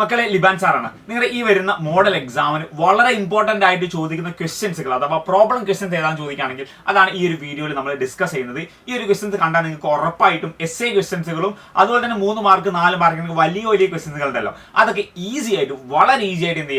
മക്കളെ, ലിബാൻ സാറാണ്. നിങ്ങളുടെ ഈ വരുന്ന മോഡൽ എക്സാമിന് വളരെ ഇമ്പോർട്ടന്റ് ആയിട്ട് ചോദിക്കുന്ന ക്വസ്റ്റ്യൻസുകൾ അഥവാ പ്രോബ്ലം ക്വസ്റ്റ്യൻസ് ഏതാണെന്ന് ചോദിക്കുകയാണെങ്കിൽ അതാണ് ഈ ഒരു വീഡിയോയിൽ നമ്മൾ ഡിസ്കസ് ചെയ്യുന്നത്. ഈ ഒരു ക്വസ്റ്റ്യൻസ് കണ്ടാൽ നിങ്ങൾക്ക് ഉറപ്പായിട്ടും എസ് എ ക്വസ്റ്റ്യൻസുകളും അതുപോലെ തന്നെ 3 മാർക്ക് 4 മാർക്ക് വലിയ വലിയ ക്വസ്റ്റ്യൻസുകൾ ഉണ്ടല്ലോ, അതൊക്കെ ഈസി ആയിട്ട് വളരെ ഈസി ആയിട്ട് എന്ത്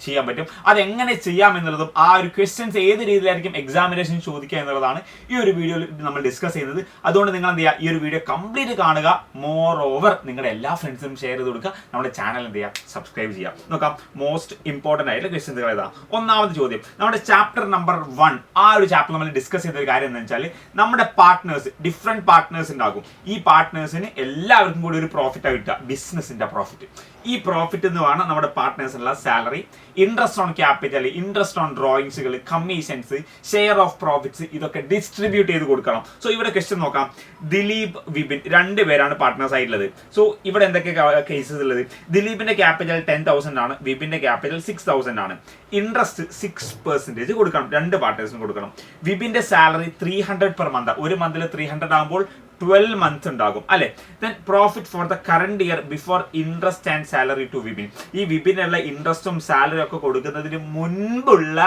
ചെയ്യാൻ പറ്റും. അതെങ്ങനെ ചെയ്യാം എന്നുള്ളതും ആ ഒരു ക്വസ്റ്റ്യൻസ് ഏത് രീതിയിലായിരിക്കും എക്സാമിനേഷൻ ചോദിക്കുക എന്നുള്ളതാണ് ഈ ഒരു വീഡിയോയിൽ നമ്മൾ ഡിസ്കസ് ചെയ്യുന്നത്. അതുകൊണ്ട് നിങ്ങൾ എന്ത് ചെയ്യുക, ഈ ഒരു വീഡിയോ കംപ്ലീറ്റ് കാണുക. മോർ ഓവർ നിങ്ങളുടെ എല്ലാ ഫ്രണ്ട്സിനും ഷെയർ ചെയ്ത് കൊടുക്കുക. നമ്മുടെ ചാനൽ എന്ത് ചെയ്യുക, സബ്സ്ക്രൈബ് ചെയ്യാം. നോക്കാം മോസ്റ്റ് ഇമ്പോർട്ടന്റ് ആയിട്ടുള്ള ക്വസ്റ്റ്യൻസുകൾ ഏതാ. ഒന്നാമത് ചോദ്യം, നമ്മുടെ ചാപ്റ്റർ നമ്പർ 1 ആ ഒരു ചാപ്റ്റർ നമ്മൾ ഡിസ്കസ് ചെയ്ത ഒരു കാര്യം എന്താ വെച്ചാൽ, നമ്മുടെ പാർട്ട്നേഴ്സ് ഡിഫറെന്റ് പാർട്ട്നേഴ്സ് ഉണ്ടാകും. ഈ പാർട്ട്നേഴ്സിന് എല്ലാവർക്കും കൂടി ഒരു പ്രോഫിറ്റ് ആയി കിട്ടുക, ബിസിനസിന്റെ പ്രോഫിറ്റ്. ഈ പ്രോഫിറ്റ് എന്ന് പറഞ്ഞാൽ നമ്മുടെ പാർട്ട്നേഴ്സിനുള്ള salary, interest on capital, interest on ഡ്രോയിങ്സുകൾ, കമ്മീഷൻസ്, ഷെയർ ഓഫ് പ്രോഫിറ്റ്സ്, ഇതൊക്കെ ഡിസ്ട്രിബ്യൂട്ട് ചെയ്ത് കൊടുക്കണം. സോ ഇവിടെ ക്വസ്റ്റ്യൻ നോക്കാം. ദിലീപ്, വിപിൻ 2 പേരാണ് പാർട്ട്നേഴ്സ് ആയിട്ടുള്ളത്. സോ ഇവിടെ എന്തൊക്കെ കേസസ് ഉള്ളത്? ദിലീപിന്റെ ക്യാപിറ്റൽ 10,000 ആണ്, വിപിന്റെ ക്യാപിറ്റൽ 6,000 ആണ്. ഇൻട്രസ്റ്റ് 6% കൊടുക്കണം, 2 പാർട്ട്നേഴ്സിനും കൊടുക്കണം. വിപിന്റെ സാലറി 300 പെർ മന്ത്, ഒരു മന്തിൽ 300 ആകുമ്പോൾ 12 മന്ത്സ് ഉണ്ടാകും അല്ലെ. Then profit for the current year before interest and salary to Vipin. ഈ വിപിനുള്ള ഇൻട്രസ്റ്റും സാലറിയും ഒക്കെ കൊടുക്കുന്നതിന് മുൻപുള്ള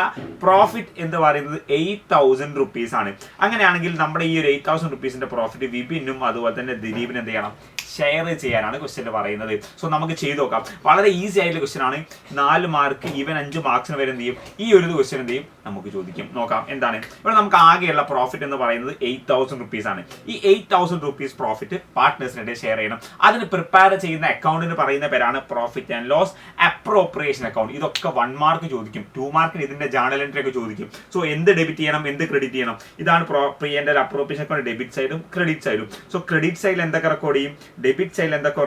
പ്രോഫിറ്റ് എന്ന് പറയുന്നത് 8,000 റുപ്പീസ് ആണ്. അങ്ങനെയാണെങ്കിൽ നമ്മുടെ ഈ ഒരു 8,000 റുപ്പീസിന്റെ പ്രോഫിറ്റ് വിപിനും അതുപോലെ തന്നെ ദിലീപിനും എന്ത് ചെയ്യണം, ഷെയർ ചെയ്യാനാണ് ക്വസ്റ്റ്യൻ പറയുന്നത്. സോ നമുക്ക് ചെയ്ത് നോക്കാം. വളരെ ഈസി ആയിട്ടുള്ള ക്വസ്റ്റ്യൻ ആണ്. 4 മാർക്ക് ഈവൻ 5 മാർക്സിന് വരെ എന്ത് ചെയ്യും, ഈ ഒരു ക്വസ്റ്റ്യൻ എന്ത് ചെയ്യും, നമുക്ക് ചോദിക്കും. നോക്കാം എന്താണ് ഇവിടെ നമുക്ക് ആകെയുള്ള പ്രോഫിറ്റ് എന്ന് പറയുന്നത് 8,000 റുപ്പീസ് ആണ്. ഈ 8,000 റുപ്പീസ് പ്രോഫിറ്റ് പാർട്ട്നേഴ്സിനായിട്ട് ഷെയർ ചെയ്യണം. അതിന് പ്രിപ്പയർ ചെയ്യുന്ന അക്കൗണ്ടിന് പറയുന്ന പേരാണ് profit and loss appropriation account. ഇതൊക്കെ 1 മാർക്ക് ചോദിക്കും, 2 മാർക്കിന് ഇതിന്റെ ജേർണൽ എൻട്രി ഒക്കെ ചോദിക്കും. സോ എന്ത് ഡെബിറ്റ് ചെയ്യണം, എന്ത് ക്രെഡിറ്റ് ചെയ്യണം, ഇതാണ് അപ്രോപ്രിയേഷൻ അക്കൗണ്ട് ഡെബിറ്റ് സൈഡും ക്രെഡിറ്റ് സൈഡും. സോ ക്രെഡിറ്റ് സൈഡിൽ എന്തൊക്കെ റെക്കോർഡ് ചെയ്യും, ഡെബിറ്റ് സൈഡിൽ എന്തൊക്കെ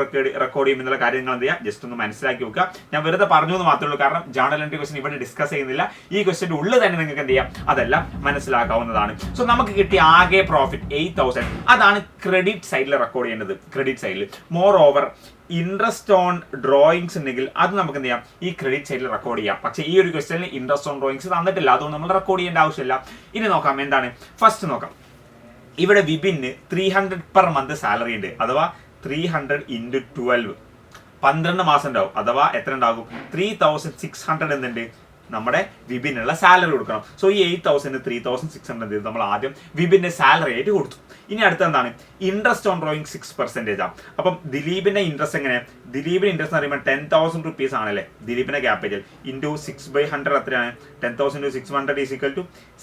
റെക്കോർഡ് ചെയ്യും എന്നുള്ള കാര്യങ്ങൾ എന്ത് ചെയ്യുക, ജസ്റ്റ് ഒന്ന് മനസ്സിലാക്കി വെക്കുക. ഞാൻ വെറുതെ പറഞ്ഞു എന്ന് മാത്രമേ ഉള്ളൂ, കാരണം ജേർണൽ എൻട്രി ക്വസ്റ്റൻ ഇവിടെ ഡിസ്കസ് ചെയ്യുന്നില്ല. ഈ ക്വസ്റ്റന്റെ ഉള്ളിൽ തന്നെ നിങ്ങൾക്ക് എന്ത് ചെയ്യാം, അതെല്ലാം മനസ്സിലാക്കാവുന്നതാണ്. സോ നമുക്ക് കിട്ടിയ ആകെ പ്രോഫിറ്റ് 8,000, അതാണ് ക്രെഡിറ്റ് സൈഡിൽ റെക്കോർഡ് ചെയ്യേണ്ടത്. ക്രെഡിറ്റ് സൈഡിൽ more over interest on drawings ഉണ്ടെങ്കിൽ അത് നമുക്ക് എന്ത് ചെയ്യാം, ഈ ക്രെഡിറ്റ് സൈഡിൽ റെക്കോർഡ് ചെയ്യാം. പക്ഷേ ഈ ഒരു ക്വസ്റ്റനിൽ ഇൻട്രസ്റ്റ് ഓൺ ഡ്രോയിങ്സ് തന്നിട്ടില്ല, അതുകൊണ്ട് നമ്മൾ റെക്കോർഡ് ചെയ്യേണ്ട ആവശ്യമില്ല. ഇനി നോക്കാം എന്താണ്. ഫസ്റ്റ് നോക്കാം, ഇവിടെ വിപിന് 300 പെർ മന്ത് സാലറി ഉണ്ട്, അഥവാ 300 × 12 12 മാസം ഉണ്ടാവും, അഥവാ എത്ര ഉണ്ടാകും, 3,600 എന്നുണ്ട് നമ്മുടെ വിപിനുള്ള സാലറി കൊടുക്കണം. സോ ഈ 8,000 3,600 നമ്മൾ ആദ്യം വിപിന്റെ സാലറി ആയിട്ട് കൊടുത്തു. ഇനി അടുത്ത എന്താണ്, ഇൻട്രസ്റ്റ് ഓൺ ഡ്രോയിങ് 6% ആണ്. അപ്പം ദിലീപിന്റെ ഇൻട്രസ്റ്റ് എങ്ങനെ, ദിലീപിന്റെ ഇൻട്രസ്റ്റ് എന്ന് പറയുമ്പോൾ 10,000 റുപ്പീസ് ആണല്ലേ ദിലീപിന്റെ ക്യാപിറ്റൽ, ഇൻറ്റു 6/100 എത്രയാണ്, 10,000 × 600 =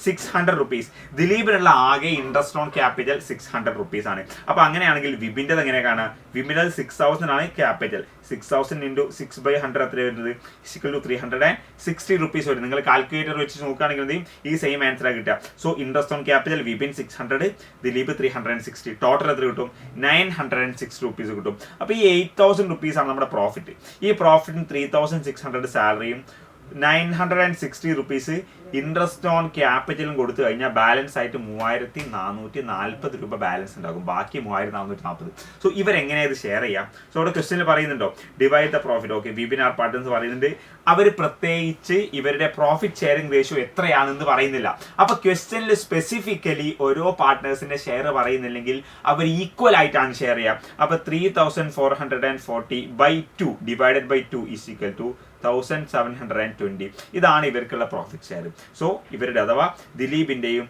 600 റുപ്പീസ്. ദിലീപിനുള്ള ആകെ ഇൻട്രസ്റ്റ് ഓൺ ക്യാപിറ്റൽ 600 റുപ്പീസ് ആണ്. അപ്പൊ അങ്ങനെയാണെങ്കിൽ വിപിന്റെ എങ്ങനെ കാണാം, വിപിന്റെ 6,000 ആണ് ക്യാപിറ്റൽ, 6,000 × 6/100 എത്ര വരുന്നത്, = 360 റുപ്പീസ് വരും. നിങ്ങൾ കാൽക്കുലേറ്റർ വെച്ച് നോക്കുകയാണെങ്കിൽ ഈ സെയിം ആൻസർ കിട്ടുക. So interest on capital Vipin 600, Dileep 360, total എത്ര കിട്ടും, 906 റുപ്പീസ് കിട്ടും. അപ്പൊ ഈ 8,000 റുപ്പീസ് ആണ് നമ്മുടെ പ്രോഫിറ്റ്. ഈ പ്രോഫിറ്റിന് 3,600 സാലറിയും 960 റുപ്പീസ് ഇൻട്രസ്റ്റ് ഓൺ ക്യാപിറ്റലും കൊടുത്തു കഴിഞ്ഞാൽ ബാലൻസ് ആയിട്ട് 3,440 രൂപ ബാലൻസ് ഉണ്ടാകും, ബാക്കി 3,440. സോ ഇവരെങ്ങനെയാണ് ഇത് ഷെയർ ചെയ്യാം. സോ ഇവിടെ ക്വസ്റ്റ്യനിൽ പറയുന്നുണ്ടോ, divide the profit. Okay, Vipin are partners പറയുന്നുണ്ട്, അവർ പ്രത്യേകിച്ച് ഇവരുടെ പ്രോഫിറ്റ് ഷെയറിംഗ് റേഷ്യോ എത്രയാണെന്ന് പറയുന്നില്ല. അപ്പൊ ക്വസ്റ്റ്യനിൽ സ്പെസിഫിക്കലി ഓരോ പാർട്ട്നേഴ്സിന്റെ ഷെയർ പറയുന്നില്ലെങ്കിൽ അവർ ഈക്വൽ ആയിട്ടാണ് ഷെയർ ചെയ്യാം. അപ്പൊ 3,440/2 ഡിവൈഡഡ് ബൈ 2 = 1,720. ഇതാണ് ഇവർക്കുള്ള പ്രോഫിറ്റ് ഷെയർ. സോ ഇവരുടെ അഥവാ ദിലീപിന്റെയും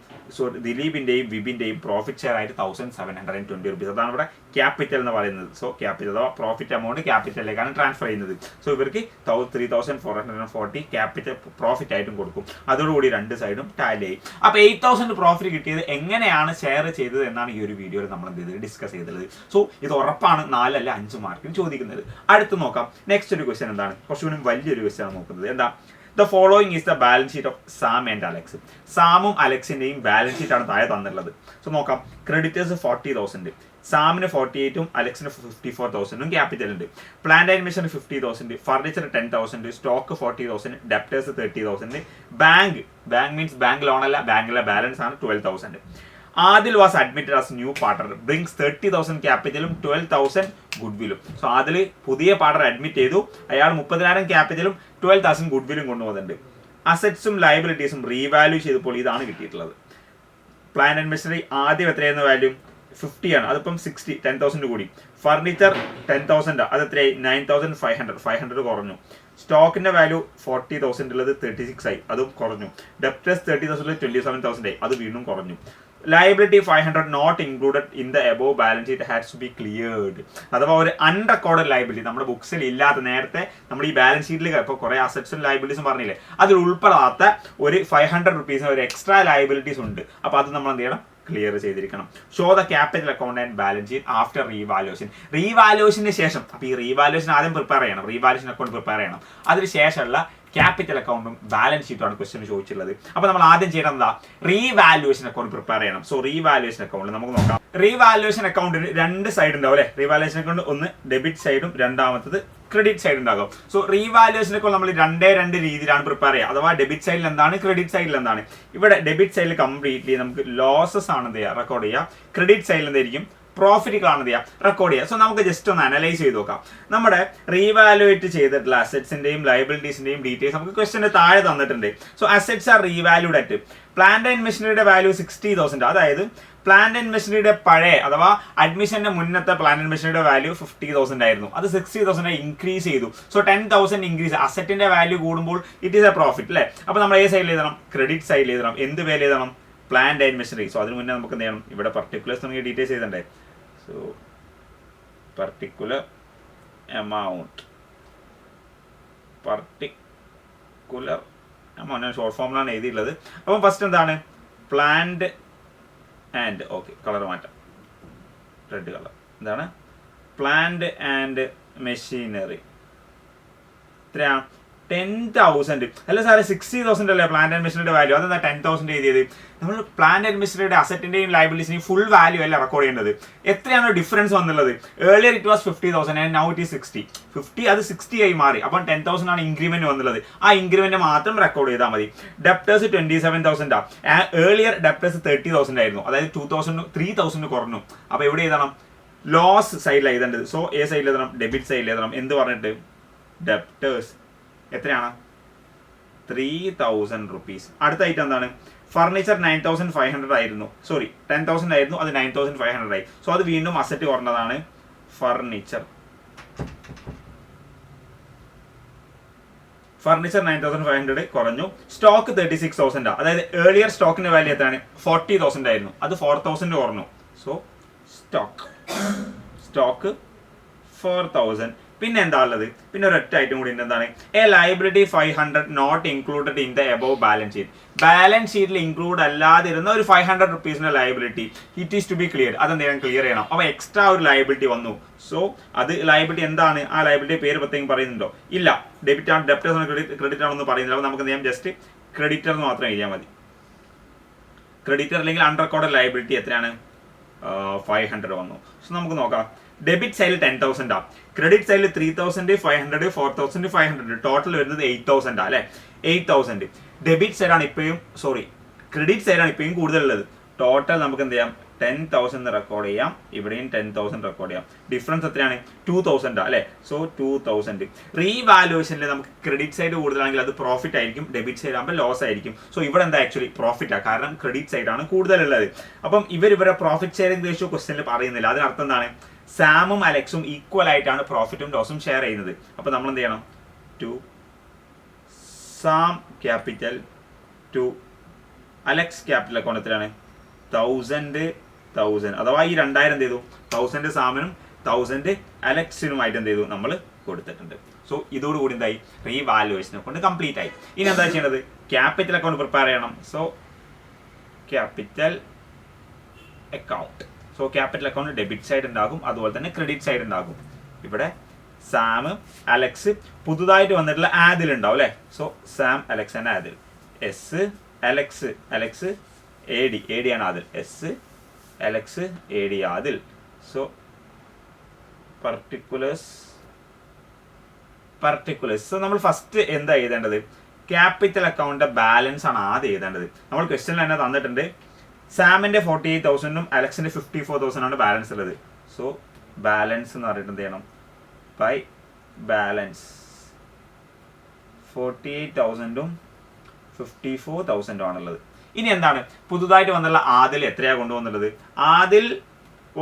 വിപിന്റെയും പ്രോഫിറ്റ് ഷെയർ ആയിട്ട് 1,720 റുപ്പീസ്. അതാണ് ഇവിടെ ക്യാപിറ്റൽ എന്ന് പറയുന്നത്. സോ ക്യാപിറ്റൽ അഥവാ പ്രോഫിറ്റ് എമൗണ്ട് ക്യാപിറ്റലിലേക്കാണ് ട്രാൻസ്ഫർ ചെയ്യുന്നത്. സോ ഇവർക്ക് 3,440 ക്യാപിറ്റൽ പ്രോഫിറ്റ് ആയിട്ടും കൊടുക്കും. അതോടുകൂടി 2 സൈഡും ടാലി ആയി. അപ്പൊ 8,000 പ്രോഫിറ്റ് കിട്ടിയത് എങ്ങനെയാണ് ഷെയർ ചെയ്തത് എന്നാണ് ഈ ഒരു വീഡിയോയിൽ നമ്മൾ എന്ത് ചെയ്തത്, ഡിസ്കസ് ചെയ്തത്. സോ ഇത് ഉറപ്പാണ് 4 അല്ല 5 മാർക്കിന് ചോദിക്കുന്നത്. അടുത്ത് നോക്കാം. നെക്സ്റ്റ് ഒരു ക്വസ്റ്റ്യൻ എന്താണ്, കുറച്ചുകൂടി വലിയൊരു ക്വസ്റ്റ്യൻ ആണ് നോക്കുന്നത്. എന്താ, The following is the balance sheet of Sam and Alex. സാമും അലക്സിന്റെയും ബാലൻസ് ഷീറ്റ് ആണ് താഴെ തന്നിട്ടുള്ളത്. സോ നോക്കാം. ക്രെഡിറ്റേഴ്സ് 40,000, സാമിന് 48ഉം അലക്സിന് 54,000 ക്യാപിറ്റൽ ഉണ്ട്. Plant and machinery 50,000, furniture 10,000, stock 40,000, debtors 30,000, bank means bank loan അല്ല, ബാങ്കിലെ ബാലൻസ് ആണ് 12,000. Adil was admitted as new partner, brings 30,000 ക്യാപിറ്റലും 12,000 ഗുഡ്വില്ലും. സോ അതിൽ പുതിയ പാർട്ണർ അഡ്മിറ്റ് ചെയ്തു, അയാൾ 30,000 ക്യാപിറ്റലും 12,000 ഗുഡ്വില്ലും കൊണ്ടുപോകുന്നുണ്ട്. അസറ്റ്സും ലയബിലിറ്റീസും റീവാല്യൂ ചെയ്തപ്പോൾ ഇതാണ് കിട്ടിയിട്ടുള്ളത്. പ്ലാന്റ് ആൻഡ് മെഷീനറി ആദ്യം എത്രയായിരുന്നു വാല്യൂ, 50 ആണ്, അതിപ്പം 60 10,000 കൂടി. ഫർണിച്ചർ 10,000 അത് എത്രയായി 9,500 കുറഞ്ഞു. സ്റ്റോക്കിന്റെ വാല്യൂ 40,000 ഉള്ളത് 36 ആയി, അതും കുറഞ്ഞു. ഡെപ്റ്റേഴ്സ് 30,000 27,000 ആയി, അത് വീണ്ടും കുറഞ്ഞു. Liability 500 not included in the above balance sheet has to be cleared. അഥവാ ഒരു അൺറെക്കോർഡഡ് ലയബിലിറ്റി നമ്മുടെ ബുക്സിൽ ഇല്ലാത്ത, നേരത്തെ നമ്മൾ ഈ ബാലൻസ് ഷീറ്റിൽ ഇപ്പോൾ കുറേ അസറ്റ്സും ലയബിലിറ്റീസും പറഞ്ഞില്ലേ, അതിൽ ഉൾപ്പെടാത്ത ഒരു 500 റുപ്പീസിന് ഒരു എക്സ്ട്രാ ലയബിലിറ്റീസ് ഉണ്ട്. അപ്പോൾ അത് നമ്മൾ എന്ത് ചെയ്യണം, ക്ലിയർ ചെയ്തിരിക്കണം. Show the capital account and balance sheet after revaluation. റീവാലുവേഷന് ശേഷം, അപ്പോൾ ഈ റീവാലുവേഷൻ ആദ്യം പ്രിപ്പയർ ചെയ്യണം, റീവാലുവേഷൻ അക്കൗണ്ട് പ്രിപ്പയർ ചെയ്യണം. അതിന് ശേഷമുള്ള ക്യാപിറ്റൽ അക്കൗണ്ടും ബാലൻസ് ഷീറ്റുമാണ് ക്വസ്റ്റ്യൻ ചോദിച്ചുള്ളത്. അപ്പോൾ നമ്മൾ ആദ്യം ചെയ്യേണ്ടത് എന്താ, റീവാലുവേഷൻ അക്കൗണ്ട് പ്രിപ്പയർ ചെയ്യണം. സോ റീവാലുവേഷൻ അക്കൗണ്ട് നമുക്ക് നോക്കാം. റീവാലുവേഷൻ അക്കൗണ്ടിന് 2 സൈഡ് ഉണ്ടാവും അല്ലേ. റീവാലുവേഷൻ അക്കൗണ്ട് ഒന്ന് ഡെബിറ്റ് സൈഡും രണ്ടാമത്തത് ക്രെഡിറ്റ് സൈഡ് ഉണ്ടാകും. സോ റീവാലുവേഷൻ അക്കൗണ്ട് നമ്മൾ 2 രീതിയിലാണ് പ്രിപ്പയർ ചെയ്യുക. അഥവാ ഡെബിറ്റ് സൈഡിൽ എന്താണ്, ക്രെഡിറ്റ് സൈഡിൽ എന്താണ്. ഇവിടെ ഡെബിറ്റ് സൈഡിൽ കംപ്ലീറ്റ്ലി നമുക്ക് ലോസസ് ആണ് എന്ത് ചെയ്യുക, റെക്കോർഡ് ചെയ്യുക. ക്രെഡിറ്റ് സൈഡിൽ എന്തായിരിക്കും, പ്രോഫിറ്റുകളാണ് എന്ത് ചെയ്യുക, റെക്കോർഡ് ചെയ്യുക. സോ നമുക്ക് ജസ്റ്റ് ഒന്ന് അനലൈസ് ചെയ്ത് നോക്കാം. നമ്മുടെ റീവാലുവേറ്റ് ചെയ്തിട്ടുള്ള അസറ്റ്സിന്റെയും ലയബിലിറ്റീസിന്റെയും ഡീറ്റെയിൽസ് നമുക്ക് ക്വസ്റ്റ്യന്റെ താഴെ തന്നിട്ടുണ്ട്. So assets are revalued at plant and മെഷീനറിയുടെ വാല്യൂ 60,000. അതായത് പ്ലാന്റ് ആൻഡ് മെഷീനറിയുടെ പഴയ അഥവാ അഡ്മിഷന്റെ മുന്നത്തെ പ്ലാന്റ് ആൻഡ് മെഷീനറിയുടെ വാല്യൂ 50,000 ആയിരുന്നു, അത് 60,000 ഇൻക്രീസ് ചെയ്തു. So 10,000 increase. അസറ്റിന്റെ വാല്യൂ കൂടുമ്പോൾ ഇറ്റ് ഈസ് എ പ്രോഫിറ്റ് അല്ലേ. അപ്പോൾ നമ്മൾ ഏത് സൈഡിൽ എഴുതണം, ക്രെഡിറ്റ് സൈഡിൽ എഴുതണം. എന്ത് വില എഴുതണം, പ്ലാന്റ് ആൻഡ് മെഷീനറി. സോ അതിന് മുന്നേ നമുക്ക് എന്ത് ചെയ്യണം, ഇവിടെ പർട്ടിക്കുലേഴ്സ് നമുക്ക് ഡീറ്റെയിൽസ് ചെയ്തണ്ടേ. സോ particular amount ഷോർട്ട് ഫോമിലാണ് എഴുതിയിട്ടുള്ളത്. അപ്പം ഫസ്റ്റ് എന്താണ്, പ്ലാന്റ് ആൻഡ്, ഓക്കെ കളർ മാറ്റാം, റെഡ് കളർ. എന്താണ്, പ്ലാന്റ് ആൻഡ് മെഷീനറി എത്രയാണ്, 10,000. അല്ല സാറേ 60,000 അല്ലേ പ്ലാന്റ് ആൻഡ് മെഷീനറിയുടെ വാല്യൂ, അതെന്താ 10,000 എഴുതിയത്. നമ്മൾ പ്ലാന്റ് ആൻഡ് മെഷീനറിയുടെ അസറ്റിന്റെയും ലയബിലിറ്റിന്റെയും ഫുൾ വാല്യൂ അല്ല റെക്കോർഡ് ചെയ്യേണ്ടത്. എത്രയാണ് ഡിഫറൻസ് വന്നുള്ളത്. Earlier it was 50,000 and now it is 60. 50 അത് 60 ആയി മാറി. അപ്പം 10,000 ആണ് ഇൻക്രിമെന്റ് വന്നുള്ളത്. ആ ഇൻക്രിമെന്റ് മാത്രം റെക്കോർഡ് ചെയ്താൽ മതി. ഡെപ്റ്റേഴ്സ് 27,000. ഏർലിയർ ഡെപ്റ്റേഴ്സ് 30,000 ആയിരുന്നു, അതായത് 3,000 കുറഞ്ഞു. അപ്പൊ എവിടെ എഴുതണം, ലോസ് സൈഡിൽ എഴുതേണ്ടത്. സോ ഏ സൈഡിൽ എഴുതണം, ഡെബിറ്റ് സൈഡിൽ എഴുതണം. എന്ത് പറഞ്ഞിട്ട്, ഡെപ്റ്റേഴ്സ് എത്രയാണ്, 3,000 റുപ്പീസ്. അടുത്ത ഐറ്റം എന്താണ്, ഫർണിച്ചർ 9,500 ആയിരുന്നു, സോറി 10,000 ആയിരുന്നു, അത് 9,500 ആയി. സോ അത് വീണ്ടും അസറ്റ് കുറഞ്ഞതാണ്. ഫർണിച്ചർ 9,500 കുറഞ്ഞു. സ്റ്റോക്ക് 36,000, അതായത് ഏർലിയർ സ്റ്റോക്കിന്റെ വാല്യൂ എത്രയാണ്, 40,000 ആയിരുന്നു, അത് 4,000 കുറഞ്ഞു. So stock 4,000. പിന്നെ എന്താ ഉള്ളത്, പിന്നെ ഒരൊറ്റ ഐറ്റം കൂടി ഉണ്ട്. എന്താണ്, a liability 500 not included in the above balance sheet. Balance ഷീറ്റിൽ ഇൻക്ലൂഡ് അല്ലാതിരുന്ന ഒരു 500 റുപ്പീസിന്റെ liability it is to be clear. അതെന്തെങ്കിലും ക്ലിയർ ചെയ്യണം. അപ്പോൾ എക്സ്ട്രാ ഒരു ലയബിലിറ്റി വന്നു. സോ അത് ലയബിലിറ്റി എന്താണ്, ആ ലയബിലിറ്റി പേര് പ്രത്യേകം പറയുന്നുണ്ടോ, ഇല്ല. ഡെബിറ്റ് ആണ്, ഡെപ്റ്റേഴ്സ് ആണ്, ക്രെഡിറ്റ് ആണെന്ന് പറയുന്നില്ല. അപ്പോൾ നമുക്ക് എന്ത് ചെയ്യാം, ജസ്റ്റ് ക്രെഡിറ്റർ എന്ന് മാത്രം എഴുതിയാൽ മതി. ക്രെഡിറ്റർ അല്ലെങ്കിൽ അൺറെക്കോർഡ് ലയബിലിറ്റി എത്രയാണ്, 500 വന്നു. സോ നമുക്ക് നോക്കാം. ഡെബിറ്റ് സൈഡിൽ 10,000 ആ, ക്രെഡിറ്റ് സൈഡിൽ 3,500 4,500, ടോട്ടൽ വരുന്നത് 8,000 അല്ലെ. 8,000 ഡെബിറ്റ് സൈഡാണ് ഇപ്പോഴും, സോറി ക്രെഡിറ്റ് സൈഡാണ് ഇപ്പോഴും കൂടുതലുള്ളത്. ടോട്ടൽ നമുക്ക് എന്ത് ചെയ്യാം, 10,000 റെക്കോർഡ് ചെയ്യാം, ഇവിടെയും 10,000 റെക്കോർഡ് ചെയ്യാം. ഡിഫറൻസ് എത്രയാണ്, 2,000 അല്ലെ. സോ 2,000. റീവാലുവേഷനിൽ നമുക്ക് ക്രെഡിറ്റ് സൈഡ് കൂടുതലാണെങ്കിൽ അത് പ്രോഫിറ്റ് ആയിരിക്കും, ഡെബിറ്റ് സൈഡ് ആകുമ്പോൾ ലോസ് ആയിരിക്കും. സോ ഇവിടെ എന്താ ആക്ച്വലി പ്രോഫിറ്റ് ആണ്, കാരണം ക്രെഡിറ്റ് സൈഡാണ് കൂടുതലുള്ളത്. അപ്പം ഇവരെ പ്രോഫിറ്റ് ഷെയറിംഗ് റേഷ്യോ ക്വസ്റ്റ്യനിൽ പറയുന്നില്ല. അതിനർത്ഥം എന്താണ്, സാമും അലക്സും ഈക്വൽ ആയിട്ടാണ് പ്രോഫിറ്റും ലോസും ഷെയർ ചെയ്യുന്നത്. അപ്പോൾ നമ്മൾ എന്ത് ചെയ്യണം, to Sam capital to Alex capital account എത്രയാണ്, 1,000 അഥവാ ഈ 2,000 എന്ത് ചെയ്തു, 1,000 സാമിനും 1,000 അലക്സിനുമായിട്ട് എന്ത് ചെയ്തു, നമ്മൾ കൊടുത്തിട്ടുണ്ട്. സോ ഇതോടുകൂടി എന്തായി, റീവാലുവേഷൻ അക്കൗണ്ട് കംപ്ലീറ്റ് ആയി. ഇനി എന്താ ചെയ്യേണ്ടത്, ക്യാപിറ്റൽ അക്കൗണ്ട് പ്രിപ്പയർ ചെയ്യണം. So capital account, so capital account debit side ഉണ്ടാകും, അതുപോലെ തന്നെ ക്രെഡിറ്റ് സൈഡ് ഉണ്ടാകും. ഇവിടെ സാം അലക്സ്, പുതുതായിട്ട് വന്നിട്ടുള്ള ആദിൽ ഉണ്ടാവും അല്ലേ. So Sam Alex and Adil. S Alex A D ആണ് Adil. S Alex A D Adil. So particulars. So നമ്മൾ ഫസ്റ്റ് എന്താ എഴുതേണ്ടത്, ക്യാപിറ്റൽ അക്കൗണ്ട് ബാലൻസ് ആണ് ആദ്യം എഴുതേണ്ടത്. നമ്മൾ ക്വസ്റ്റ്യനിൽ തന്നെ തന്നിട്ടുണ്ട്, സാമിന്റെ 48,000 അലക്സിന്റെ 54,000 ആണ് ബാലൻസ് ഉള്ളത്. സോ ബാലൻസ് എന്ന് പറഞ്ഞിട്ട് എന്ത് ചെയ്യണം, ബൈ ബാലൻസ് 48,000 54,000 ആണുള്ളത്. ഇനി എന്താണ്, പുതുതായിട്ട് വന്നുള്ള ആദിൽ എത്രയാണ് കൊണ്ടുവന്നുള്ളത്, Adil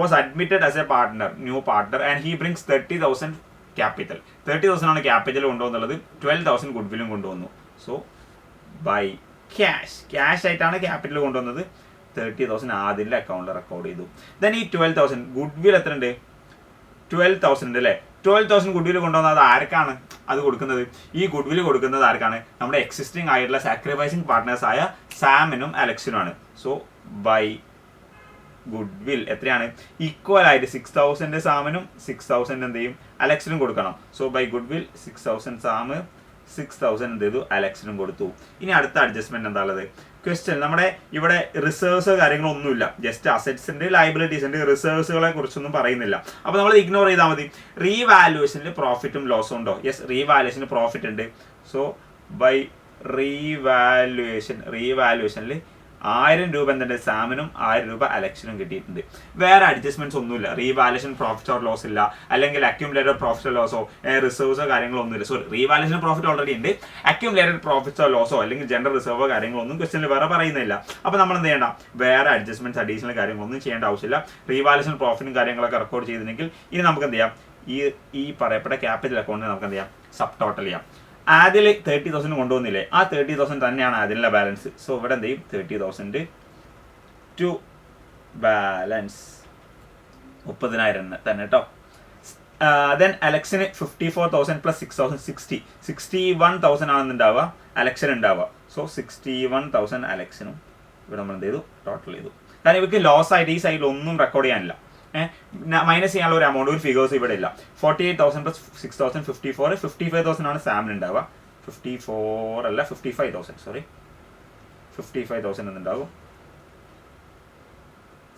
was admitted as a partner, new partner, and he brings 30,000 capital. 30,000 ആണ് ക്യാപിറ്റൽ കൊണ്ടുവന്നുള്ളത്, 12,000 ഗുഡ് വില്ലും കൊണ്ടുവന്നു. സോ ബൈ ക്യാഷ് ആയിട്ടാണ് ക്യാപിറ്റൽ കൊണ്ടുവന്നത്. 30,000 ആദ്യത്തെ അക്കൗണ്ടിൽ റെക്കോർഡ് ചെയ്തു. ദെൻ ഈ 12,000 ഗുഡ് വിൽ എത്ര ഉണ്ട്? 12,000 ഉണ്ട് അല്ലേ? 12,000 ഗുഡ് വിൽ കൊണ്ടുവന്നത് ആർക്കാണ് അത് കൊടുക്കുന്നത്? ഈ ഗുഡ് വിൽ കൊടുക്കുന്നത് ആർക്കാണ്? നമ്മുടെ എക്സിസ്റ്റിംഗ് ആയിട്ടുള്ള സാക്രിഫൈസിങ് പാർട്ട്നേഴ്സ് ആയ സാമിനും അലക്സിനുമാണ്. സോ ബൈ ഗുഡ് വിൽ എത്രയാണ്? ഈക്വൽ ആയിട്ട് 6,000 സാമിനും 6,000 എന്ത് ചെയ്യും? അലക്സിനും കൊടുക്കണം. So bye good will 6,000 SAM 6,000 എന്ത് ചെയ്തു? അലക്സിനും കൊടുത്തു. ഇനി അടുത്ത അഡ്ജസ്റ്റ്മെന്റ് എന്താ ഉള്ളത്? ക്വസ്റ്റ്യൻ നമ്മുടെ ഇവിടെ റിസർവ്സ് കാര്യങ്ങളൊന്നുമില്ല, ജസ്റ്റ് അസറ്റ്സ് ഉണ്ട്, ലയബിലിറ്റീസ് ഉണ്ട്, റിസർവ്സുകളെ കുറിച്ചൊന്നും പറയുന്നില്ല. അപ്പോൾ നമ്മൾ ഇഗ്നോർ ചെയ്താൽ മതി. റീവാലുവേഷനിൽ പ്രോഫിറ്റും ലോസും ഉണ്ടോ? യെസ്, റീവാലുവേഷന് പ്രോഫിറ്റ് ഉണ്ട്. സോ ബൈ റീവാലുവേഷനിൽ 1000 രൂപ എന്തുണ്ട്? സാമിനും 1000 രൂപ അലക്സിനും കിട്ടിയിട്ടുണ്ട്. വേറെ അഡ്ജസ്റ്റ്മെന്റ്സ് ഒന്നുമില്ല. റീവാലുവേഷൻ പ്രോഫിറ്റ് ഓർ ലോസ് ഇല്ല, അല്ലെങ്കിൽ അക്യുമുലേറ്റഡ് പ്രോഫിറ്റ് ഓർ ലോസോ റിസർവ്സോ കാര്യങ്ങളോ ഒന്നുമില്ല. സോറി, റീവാലുവേഷൻ പ്രോഫിറ്റ് ഓൾറെഡി ഉണ്ട്. അക്യുമുലേറ്റഡ് പ്രോഫിറ്റ്സോ ലോസോ അല്ലെങ്കിൽ ജനറൽ റിസർവോ കാര്യങ്ങളൊന്നും ക്വസ്റ്റ്യനിൽ വേറെ പറയുന്നില്ല. അപ്പോൾ നമ്മൾ എന്ത് ചെയ്യണ്ട? വേറെ അഡ്ജസ്റ്റ്മെന്റ്സ് അഡീഷണൽ കാര്യങ്ങളൊന്നും ചെയ്യേണ്ട ആവശ്യമില്ല. റീവാലുവേഷൻ പ്രോഫിറ്റും കാര്യങ്ങളൊക്കെ റെക്കോർഡ് ചെയ്തിട്ടുണ്ടെങ്കിൽ ഇനി നമുക്ക് എന്ത് ചെയ്യാം? ഈ പറയപ്പെട്ട ക്യാപിറ്റൽ അക്കൗണ്ടിൽ നമുക്ക് എന്ത് ചെയ്യാം? സബ് ടോട്ടൽ ചെയ്യാം. ആദ്യം 30,000 കൊണ്ടുവന്നില്ലേ? ആ 30,000 തന്നെയാണ് അതിനുള്ള ബാലൻസ്. സോ ഇവിടെ എന്ത് ചെയ്യും? 30,000 ടു ബാലൻസ് 30,000 തന്നെ കേട്ടോ. ദെൻ അലക്സിന് 54,000 പ്ലസ് 6,000 61,000 ആണെന്നുണ്ടാവുക അലക്സിന് ഉണ്ടാവുക. സോ 61,000 അലക്സിനും ഇവിടെ നമ്മൾ എന്ത് ചെയ്തു? ടോട്ടൽ ചെയ്തു. കാരണം ഇവർക്ക് ലോസ് ആയിട്ട് ഈ സൈഡിൽ ഒന്നും റെക്കോർഡ് ചെയ്യാനില്ല. മൈനസ് ചെയ്യാനുള്ള ഒരു എമൗണ്ട്, ഒരു ഫിഗേഴ്സ് ഇവിടെ ഇല്ല. 48,000 പ്ലസ് 6,000 54, 55,000 ആണ് സാമിന് ഉണ്ടാവുക. 54 അല്ല 55,000, സോറി 55,000 എന്നുണ്ടാകും,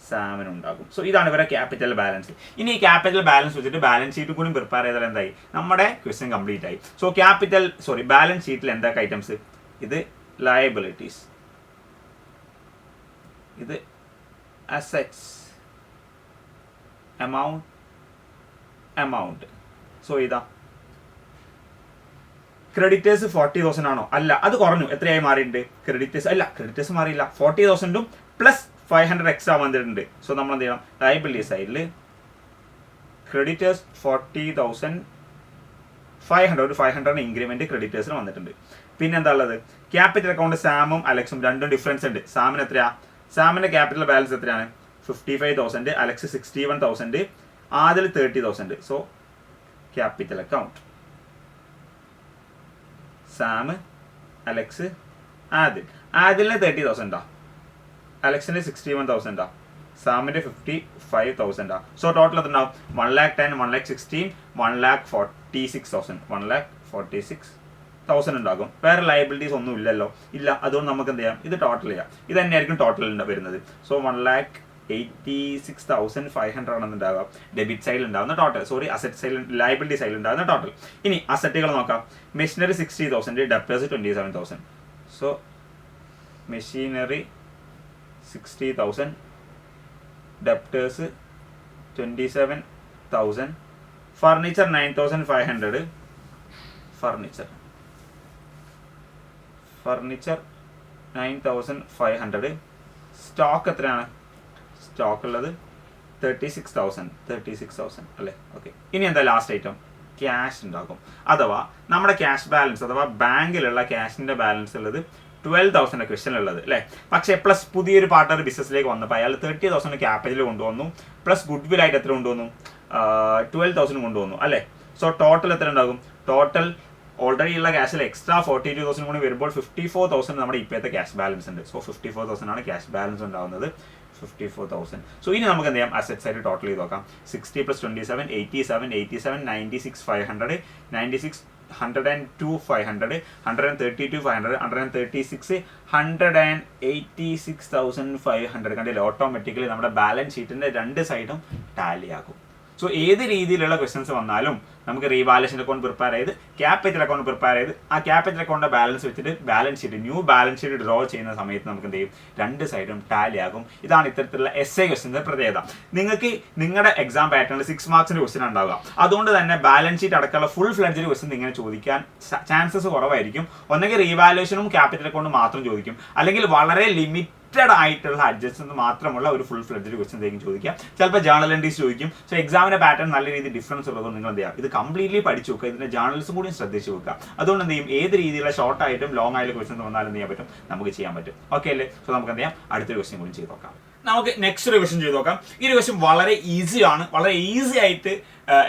സാമിനുണ്ടാകും. സോ ഇതാണ് ഇവരെ ക്യാപിറ്റൽ ബാലൻസ്. ഇനി ഈ ക്യാപിറ്റൽ ബാലൻസ് വെച്ചിട്ട് ബാലൻസ് ഷീറ്റ് കൂടി പ്രിപ്പയർ ചെയ്താൽ എന്തായി? നമ്മുടെ ക്വസ്റ്റ്യൻ കംപ്ലീറ്റ് ആയി. സോ ബാലൻസ് ഷീറ്റിൽ എന്തൊക്കെ ഐറ്റംസ്? ഇത് ലയബിലിറ്റീസ്, ഇത് അസറ്റ്സ്, amount. സോ ഇതാ ക്രെഡിറ്റേഴ്സ് 40,000 ആണോ? അല്ല, അത് കുറഞ്ഞു. എത്രയായി മാറിയിട്ടുണ്ട്? ക്രെഡിറ്റേഴ്സ് മാറിയില്ല. 40,000 പ്ലസ് 500 എക്സ്ട്രാ വന്നിട്ടുണ്ട്. സോ നമ്മൾ എന്ത് ചെയ്യണം? ലയബിലിറ്റി സൈഡിൽ ക്രെഡിറ്റേഴ്സ് 40,500 ഒരു 500 ഇൻക്രിമെന്റ് ക്രെഡിറ്റേഴ്സിന് വന്നിട്ടുണ്ട്. പിന്നെ എന്താ ഉള്ളത്? ക്യാപിറ്റൽ അക്കൗണ്ട് സാമും അലക്സും രണ്ടും ഡിഫറൻസ് ഉണ്ട്. സാമിന് എത്രയാ? സാമിന്റെ ക്യാപിറ്റൽ ബാലൻസ് എത്രയാണ്? 55,000, Alex 61,000, Adil 30,000. So capital account Sam, Alex, ആദിലിന് 30,000, അലക്സിന് 61,000, സാമിന്റെ 55,000. സോ ടോട്ടൽ എത്ര ഉണ്ടാവും? 1,10,000, 1,16,000, 1,46,000, 1,46,000 ഉണ്ടാകും. വേറെ ലയബിലിറ്റീസ് ഒന്നും ഇല്ലല്ലോ, ഇല്ല. അതുകൊണ്ട് നമുക്ക് എന്ത് ചെയ്യാം? ഇത് ടോട്ടൽ ചെയ്യാം. ഇത് തന്നെയായിരിക്കും ടോട്ടൽ വരുന്നത്. സോ 1,86,500 ആണെന്നുണ്ടാവുക ഡെബിറ്റ് സൈഡിൽ ഉണ്ടാകുന്ന ടോട്ടൽ. സോറി, അസറ്റ് സൈഡിൽ, ലയബിലിറ്റി സൈഡിൽ ഉണ്ടാകുന്ന ടോട്ടൽ. ഇനി അസറ്റുകൾ നോക്കാം. Machinery 60,000, debtors 27,000. So machinery 60,000, debtors 27,000, furniture 9,500, furniture 9,500. Stock എത്രയാണ്? സ്റ്റോക്ക് ഉള്ളത് 36,000 അല്ലേ? ഓക്കെ. ഇനി എന്താ ലാസ്റ്റ് ഐറ്റം? ക്യാഷ് ഉണ്ടാകും. അഥവാ നമ്മുടെ ക്യാഷ് ബാലൻസ്, അഥവാ ബാങ്കിലുള്ള ക്യാഷിന്റെ ബാലൻസ് ഉള്ളത് 12,000 ക്വസ്റ്റ്യൻ ഉള്ളത് അല്ലേ? പക്ഷേ പ്ലസ് പുതിയൊരു പാർട്ണർ ബിസിനസ്സിലേക്ക് വന്നപ്പോൾ അയാൾ 30,000 ക്യാപിറ്റൽ കൊണ്ടുവന്നു, പ്ലസ് ഗുഡ് വിൽ ആയിട്ട് എത്ര കൊണ്ടുവന്നു? 12,000 കൊണ്ടുവന്നു അല്ലേ? സോ ടോട്ടൽ എത്ര ഉണ്ടാകും? ടോട്ടൽ ഓൾറെഡി ഉള്ള ക്യാഷിൽ എക്സ്ട്രാ 42,000 കൂടി വരുമ്പോൾ 54,000 നമ്മുടെ ഇപ്പോഴത്തെ ക്യാഷ് ബാലൻസ് ഉണ്ട്. സോ 54,000 ആണ് ക്യാഷ് ബാലൻസ് ഉണ്ടാകുന്നത്. 54,000. സോ ഇനി നമുക്ക് എന്ത് ചെയ്യാം? അസറ്റ്സ് ആയിട്ട് ടോട്ടൽ ചെയ്ത് നോക്കാം. 60 പ്ലസ് 27, 87, 96,500, 96, 102,500, 132,500, 136, 186,500. കണ്ടില്ലേ? ഓട്ടോമാറ്റിക്കലി നമ്മുടെ ബാലൻസ് ഷീറ്റിന്റെ രണ്ട് സൈഡും ടാലി ആകും. സോ ഏത് രീതിയിലുള്ള ക്വസ്റ്റൻസ് വന്നാലും നമുക്ക് റീവാലുവേഷൻ അക്കൗണ്ട് പ്രിപ്പയർ ചെയ്ത് ക്യാപിറ്റൽ അക്കൗണ്ട് പ്രിപ്പയർ ചെയ്ത് ആ ക്യാപിറ്റൽ അക്കൗണ്ട് ബാലൻസ് വെച്ചിട്ട് ന്യൂ ബാലൻസ് ഷീറ്റ് ഡ്രോ ചെയ്യുന്ന സമയത്ത് നമുക്ക് എന്ത് ചെയ്യും? രണ്ട് സൈഡും ടാലി ആകും. ഇതാണ് ഇത്തരത്തിലുള്ള എസ്എ ക്വസ്റ്റ്യൻ്റെ പ്രത്യേകത. നിങ്ങൾക്ക് നിങ്ങളുടെ എക്സാം പാറ്റേണിൽ 6 മാർക്സിന്റെ ക്വസ്റ്റ്യൻ ഉണ്ടാവുക. അതുകൊണ്ട് തന്നെ ബാലൻസ് ഷീറ്റ് അടക്കമുള്ള ഫുൾ ഫ്ലെഡ്ജ് ക്വസ്റ്റ്യൻ ഇങ്ങനെ ചോദിക്കാൻ ചാൻസസ് കുറവായിരിക്കും. ഒന്നെങ്കിൽ റീവാലുവേഷനും ക്യാപിറ്റൽ അക്കൗണ്ടും മാത്രം ചോദിക്കും, അല്ലെങ്കിൽ വളരെ ലിമിറ്റഡ് ലിമിറ്റഡ് ആയിട്ടുള്ള അഡ്ജസ്റ്റ്മെന്റ് മാത്രമുള്ള ഒരു ഫുൾ ഫ്ലെഡ്ജ് ക്വസ്റ്റ്യൻ ആയിരിക്കും ചോദിക്കാം. ചിലപ്പോൾ ജേണൽ എൻട്രീസ് ചോദിക്കും. സോ എക്സാമിന്റെ പാറ്റേൺ നല്ല രീതിയിൽ ഡിഫറൻസ് ഉള്ളതുകൊണ്ട് നിങ്ങൾ എന്ത് ചെയ്യുക, ഇത് കംപ്ലീറ്റ്ലി പഠിച്ചു വെക്കുക, ഇതിന്റെ ജേണൽസും കൂടി ശ്രദ്ധിച്ചു വെക്കുക. അതുകൊണ്ട് എന്ത് ചെയ്യും, ഏത് രീതിയിലുള്ള ഷോർട്ട് ആയിട്ടും ലോങ് ആയിട്ടുള്ള ക്വസ്റ്റ്യൻ വന്നാലും എന്ത് ചെയ്യാൻ പറ്റും, നമുക്ക് ചെയ്യാൻ പറ്റും. ഓക്കെ അല്ലേ? സോ നമുക്ക് എന്ത് ചെയ്യാം, അടുത്തൊരു ക്വസ്റ്റ്യൻ കൂടി ചെയ്ത് നോക്കാം. നമുക്ക് നെക്സ്റ്റ് ഒരു ക്വസ്റ്റ്യൻ ചെയ്ത് നോക്കാം. ഈ ഒരു ക്വസ്റ്റ്യൻ വളരെ ഈസിയാണ്, വളരെ ഈസി ആയിട്ട്